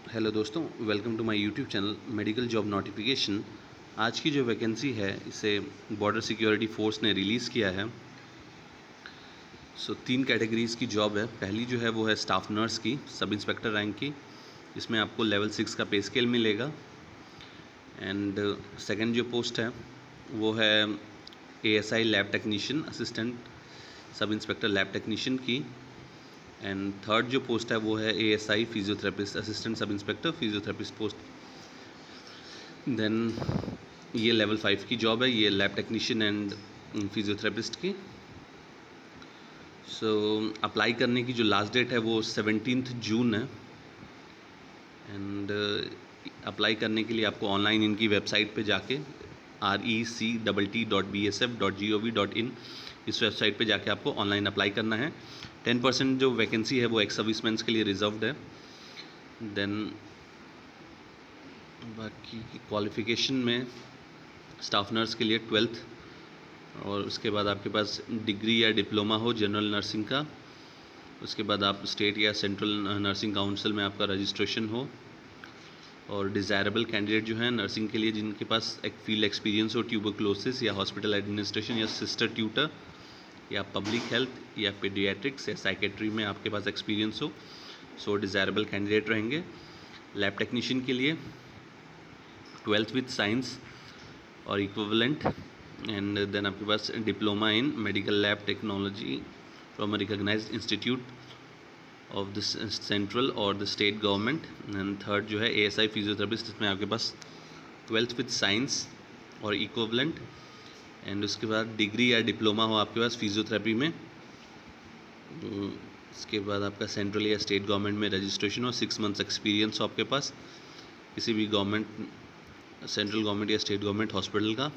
Hello दोस्तों, welcome to my YouTube channel medical job notification. आज की जो वैकेंसी है इसे बॉर्डर सिक्योरिटी फोर्स ने रिलीज़ किया है। तीन कैटेगरीज़ की जॉब है। पहली जो है वो है स्टाफ नर्स की, सब इंस्पेक्टर रैंक की। इसमें आपको लेवल 6 का पे स्केल मिलेगा। एंड सेकंड जो पोस्ट है वो है ASI lab technician assistant sub inspector lab technician की। एंड थर्ड जो पोस्ट है वो है ASI physiotherapist assistant sub inspector physiotherapist post. Then ये लेवल 5 की जॉब है, ये लैब टेक्नीशियन एंड फिजियोथेरेपिस्ट की। अप्लाई करने की जो लास्ट डेट है वो 17 जून है। एंड अप्लाई करने के लिए आपको ऑनलाइन इनकी वेबसाइट पे जाके rect.bsf.gov.in इस वेबसाइट पे जाके आपको ऑनलाइन अप्लाई करना है। 10% जो वैकेंसी है वो एक्स सर्विसमैन के लिए रिजर्व्ड है। देन बाकी की क्वालिफ़िकेशन में स्टाफ नर्स के लिए 12th और उसके बाद आपके पास डिग्री या डिप्लोमा हो जनरल नर्सिंग का। उसके बाद आप स्टेट या सेंट्रल नर्सिंग काउंसिल में आपका रजिस्ट्रेशन हो। और डिज़ायरेबल कैंडिडेट जो है नर्सिंग के लिए जिनके पास एक फील्ड एक्सपीरियंस हो, ट्यूबरक्लोसिस या हॉस्पिटल एडमिनिस्ट्रेशन या सिस्टर ट्यूटर या पब्लिक हेल्थ या पीडियाट्रिक्स या साइकेट्री में आपके पास एक्सपीरियंस हो, डिज़ायरेबल कैंडिडेट रहेंगे। लैब टेक्नीशियन के लिए 12th विथ साइंस और इक्विवेलेंट। एंड देन आपके पास diploma in medical lab technology from a recognised institute of the central और the state government. And third जो है ASI फिजियोथेरेपिस्ट, इसमें आपके पास 12th विथ साइंस और इक्विवेलेंट। एंड उसके बाद डिग्री या डिप्लोमा हो आपके पास फिजियोथेरेपी में। इसके बाद आपका सेंट्रल या स्टेट गवर्नमेंट में रजिस्ट्रेशन हो, 6 मंथ्स एक्सपीरियंस हो आपके पास किसी भी गवर्नमेंट, सेंट्रल गवर्नमेंट या स्टेट गवर्नमेंट हॉस्पिटल का।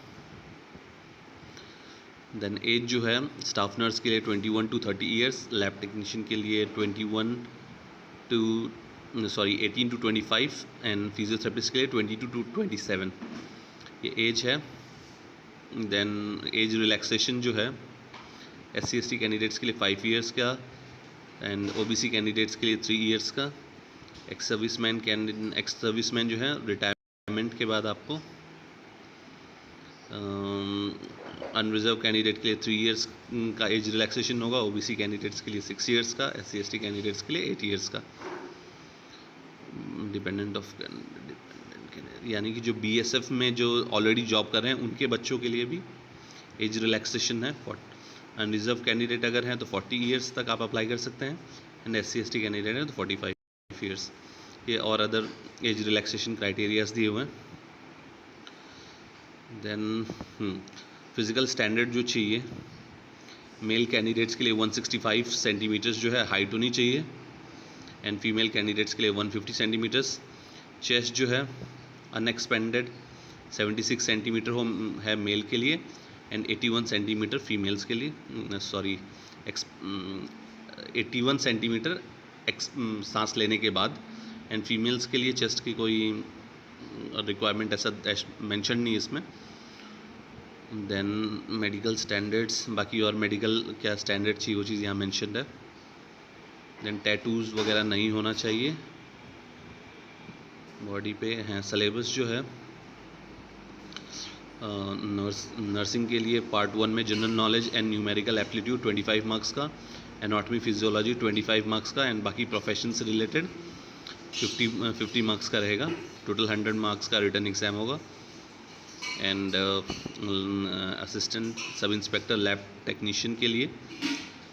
देन एज जो है स्टाफ नर्स के लिए 21 to 30 ईयर्स, लैब टेक्नीशियन के लिए 18 to 25 एंड फिजियोथेरेपिस्ट के लिए 22 to 27 ये एज है। देन एज रिलैक्सेशन जो है SC/ST कैंडिडेट्स के लिए 5 ईयर्स का एंड OBC कैंडिडेट्स के लिए 3 ईयर्स का। एक्स सर्विसमैन जो है रिटायरमेंट के बाद आपको अनरिजर्व कैंडिडेट के लिए 3 ईयर्स का एज रिलैक्सेशन होगा, OBC कैंडिडेट्स के लिए 6 ईयर्स का, SC/ST कैंडिडेट्स के लिए 8 ईयर्स का। डिपेंडेंट यानी कि जो BSF में जो ऑलरेडी जॉब कर रहे हैं उनके बच्चों के लिए भी एज रिलैक्सेशन है। अनरिजर्व कैंडिडेट अगर हैं तो 40 ईयर्स तक आप अप्लाई कर सकते हैं एंड SC/ST कैंडिडेट है तो 45 ईयर्स। ये और अदर एज रिलैक्सेशन क्राइटेरियाज दिए हुए हैं। देन फिज़िकल स्टैंडर्ड जो चाहिए मेल कैंडिडेट्स के लिए 165 सेंटीमीटर्स जो है हाइट होनी चाहिए एंड फीमेल कैंडिडेट्स के लिए 150 सेंटीमीटर्स। चेस्ट जो है अनएक्सपेंडेड 76 सेंटीमीटर हो है मेल के लिए एंड 81 सेंटीमीटर फीमेल्स के लिए। 81 सेंटीमीटर सांस लेने के बाद। एंड फीमेल्स के लिए चेस्ट की कोई रिक्वायरमेंट ऐसा मेंशन नहीं इसमें। देन मेडिकल स्टैंडर्ड्स, बाकी और मेडिकल क्या स्टैंडर्ड चाहिए वो चीज़ यहाँ मेंशन है। देन टैटूज़ वगैरह नहीं होना चाहिए बॉडी पे हैं। सिलेबस जो है नर्सिंग के लिए पार्ट 1 में general knowledge and numerical aptitude 25 marks का, एनाटॉमी फिजियोलॉजी 25 मार्क्स का एंड बाकी प्रोफेशन से रिलेटेड 50 मार्क्स का रहेगा। टोटल 100 मार्क्स का रिटर्न एग्ज़ाम होगा। And assistant sub inspector lab technician के लिए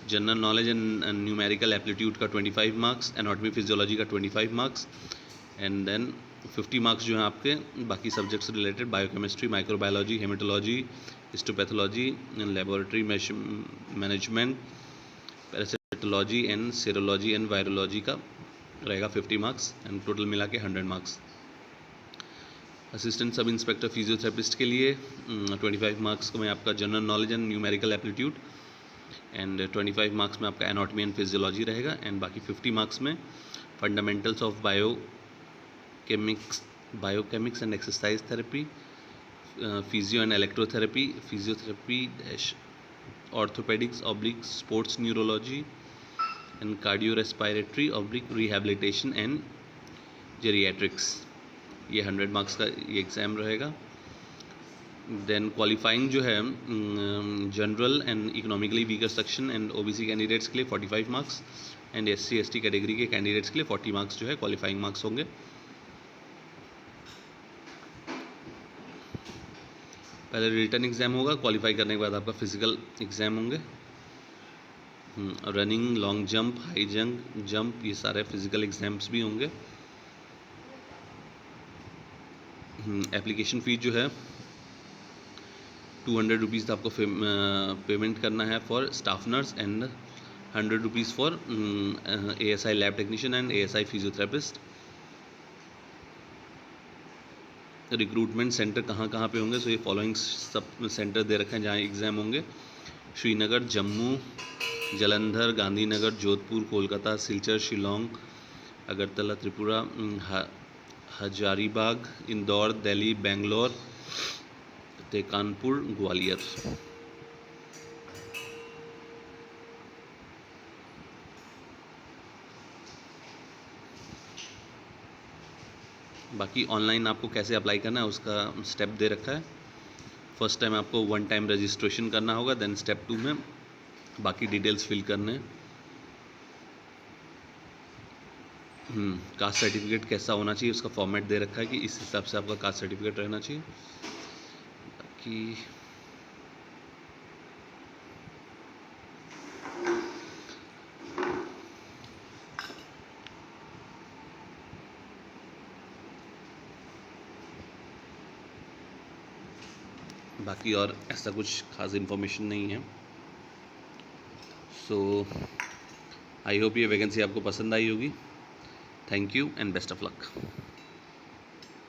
general knowledge and numerical aptitude का 25 मार्क्स, एनाटॉमी फिजियोलॉजी का 25 मार्क्स एंड देन 50 मार्क्स जो हैं आपके बाकी सब्जेक्ट से related, biochemistry, microbiology, haematology, histopathology, laboratory management, parasitology and serology and virology का रहेगा 50 मार्क्स एंड टोटल मिला के 100 marks. Assistant sub inspector physiotherapist के लिए 25 मार्क्स में आपका general knowledge and numerical aptitude and 25 marks में आपका एनाटॉमी एंड फिजियोलॉजी रहेगा एंड बाकी 50 मार्क्स में fundamentals of biomechanics and exercise therapy, physio and electrotherapy, physiotherapy orthopaedics oblique sports neurology and cardio respiratory oblique rehabilitation and geriatrics, ये 100 marks का ये exam रहेगा। Then qualifying जो है general and economically weaker section and OBC candidates के लिए 45 marks and SC ST category के candidates के लिए 40 मार्क्स जो है क्वालिफाइंग मार्क्स होंगे। पहले रिटन एग्ज़ाम होगा, क्वालिफाई करने के बाद आपका फिजिकल एग्ज़ाम होंगे। Running, long jump, high jump ये सारे फिजिकल एग्ज़ाम्स भी होंगे। एप्लीकेशन फ़ीस जो है 200 रुपीज़ आपको पेमेंट करना है for staff nurse and 100 rupees for ASI lab technician and ASI physiotherapist. Recruitment centre कहाँ कहाँ पे होंगे, सो ये फॉलोइंग सब सेंटर दे रखे हैं जहाँ एग्ज़ाम होंगे: श्रीनगर, जम्मू, जालंधर, गांधीनगर, जोधपुर, कोलकाता, सिलचर, शिलोंग, अगरतला, त्रिपुरा, हजारीबाग, इंदौर, दिल्ली, बेंगलोर, कानपुर, ग्वालियर। बाकी ऑनलाइन आपको कैसे अप्लाई करना है उसका स्टेप दे रखा है। फर्स्ट टाइम आपको 1 टाइम रजिस्ट्रेशन करना होगा, देन स्टेप 2 में बाकी डिटेल्स फिल करने हैं। कास्ट सर्टिफिकेट कैसा होना चाहिए उसका फॉर्मेट दे रखा है कि इस हिसाब से आपका कास्ट सर्टिफिकेट रहना चाहिए। बाकी और ऐसा कुछ खास इन्फॉर्मेशन नहीं है। सो आई होप ये वैकेंसी आपको पसंद आई होगी। Thank you and best of luck.